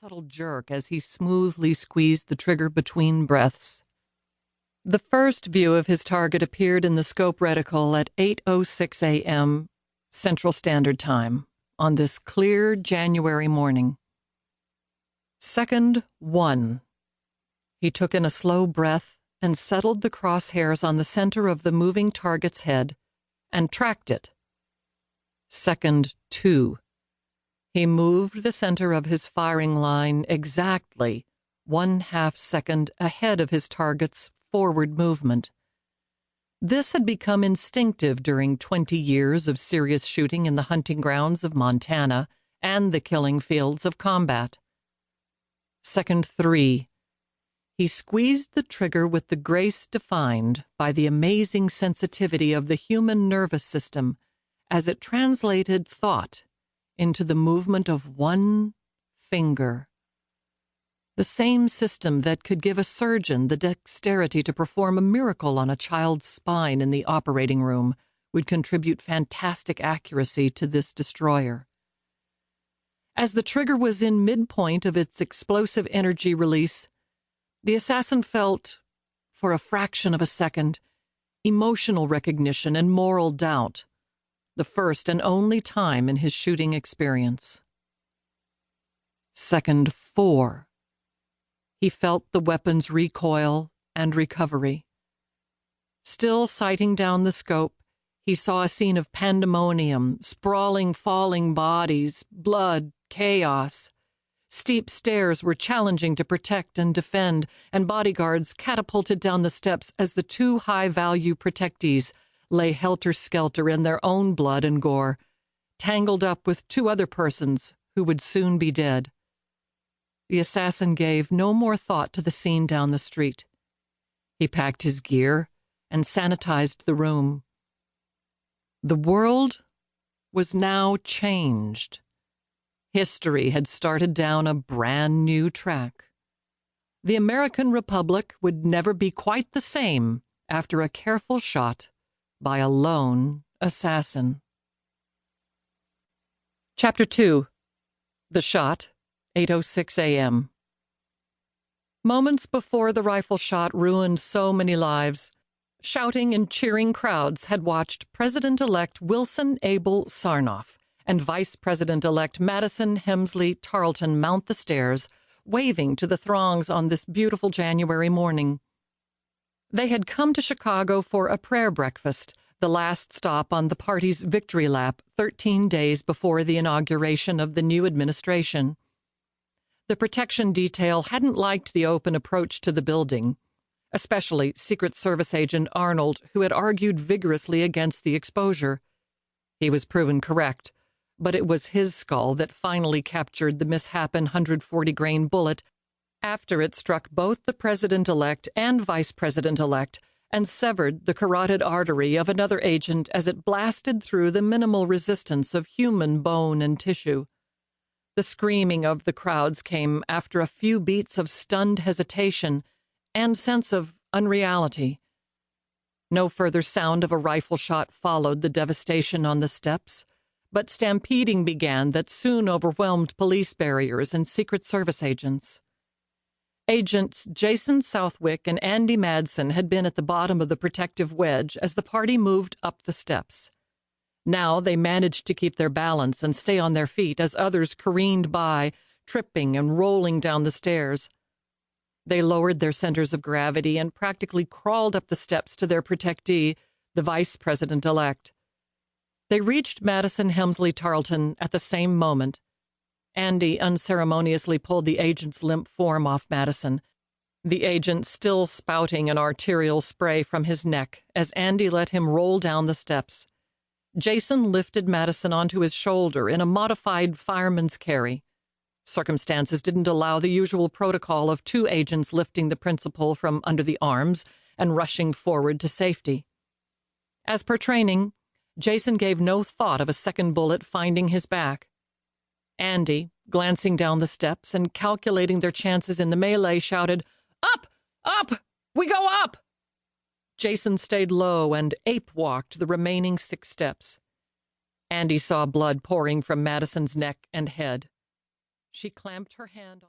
subtle jerk as he smoothly squeezed the trigger between breaths. The first view of his target appeared in the scope reticle at 8:06 a.m. Central Standard Time on this clear January morning. Second 1. He took in a slow breath and settled the crosshairs on the center of the moving target's head and tracked it. Second 2. He moved the center of his firing line exactly 1/2 second ahead of his target's forward movement. This had become instinctive during 20 years of serious shooting in the hunting grounds of Montana and the killing fields of combat. Second 3. He squeezed the trigger with the grace defined by the amazing sensitivity of the human nervous system as it translated thought into the movement of one finger. The same system that could give a surgeon the dexterity to perform a miracle on a child's spine in the operating room would contribute fantastic accuracy to this destroyer. As the trigger was in midpoint of its explosive energy release, the assassin felt, for a fraction of a second, emotional recognition and moral doubt, the first and only time in his shooting experience. Second 4. He felt the weapon's recoil and recovery. Still sighting down the scope, he saw a scene of pandemonium, sprawling, falling bodies, blood, chaos. Steep stairs were challenging to protect and defend, and bodyguards catapulted down the steps as the two high-value protectees lay helter-skelter in their own blood and gore, tangled up with two other persons who would soon be dead. The assassin gave no more thought to the scene down the street. He packed his gear and sanitized the room. The world was now changed. History had started down a brand new track. The American Republic would never be quite the same after a careful shot by a lone assassin. Chapter 2. The Shot, 8:06 a.m. Moments before the rifle shot ruined so many lives, shouting and cheering crowds had watched President-elect Wilson Abel Sarnoff and Vice President-elect Madison Hemsley-Tarlton mount the stairs, waving to the throngs on this beautiful January morning. They had come to Chicago for a prayer breakfast, the last stop on the party's victory lap 13 days before the inauguration of the new administration. The protection detail hadn't liked the open approach to the building, especially Secret Service agent Arnold, who had argued vigorously against the exposure. He was proven correct, but it was his skull that finally captured the mishapen 140-grain bullet after it struck both the president-elect and vice president-elect and severed the carotid artery of another agent as it blasted through the minimal resistance of human bone and tissue. The screaming of the crowds came after a few beats of stunned hesitation and sense of unreality. No further sound of a rifle shot followed the devastation on the steps, but stampeding began that soon overwhelmed police barriers and Secret Service agents. Agents Jason Southwick and Andy Madsen had been at the bottom of the protective wedge as the party moved up the steps. Now they managed to keep their balance and stay on their feet as others careened by, tripping and rolling down the stairs. They lowered their centers of gravity and practically crawled up the steps to their protectee, the vice president-elect. They reached Madison Hemsley-Tarlton at the same moment. Andy unceremoniously pulled the agent's limp form off Madison, the agent still spouting an arterial spray from his neck as Andy let him roll down the steps. Jason lifted Madison onto his shoulder in a modified fireman's carry. Circumstances didn't allow the usual protocol of two agents lifting the principal from under the arms and rushing forward to safety. As per training, Jason gave no thought of a second bullet finding his back. Andy, glancing down the steps and calculating their chances in the melee, shouted, "Up! Up! We go up!" Jason stayed low and ape-walked the remaining 6 steps. Andy saw blood pouring from Madison's neck and head. She clamped her hand on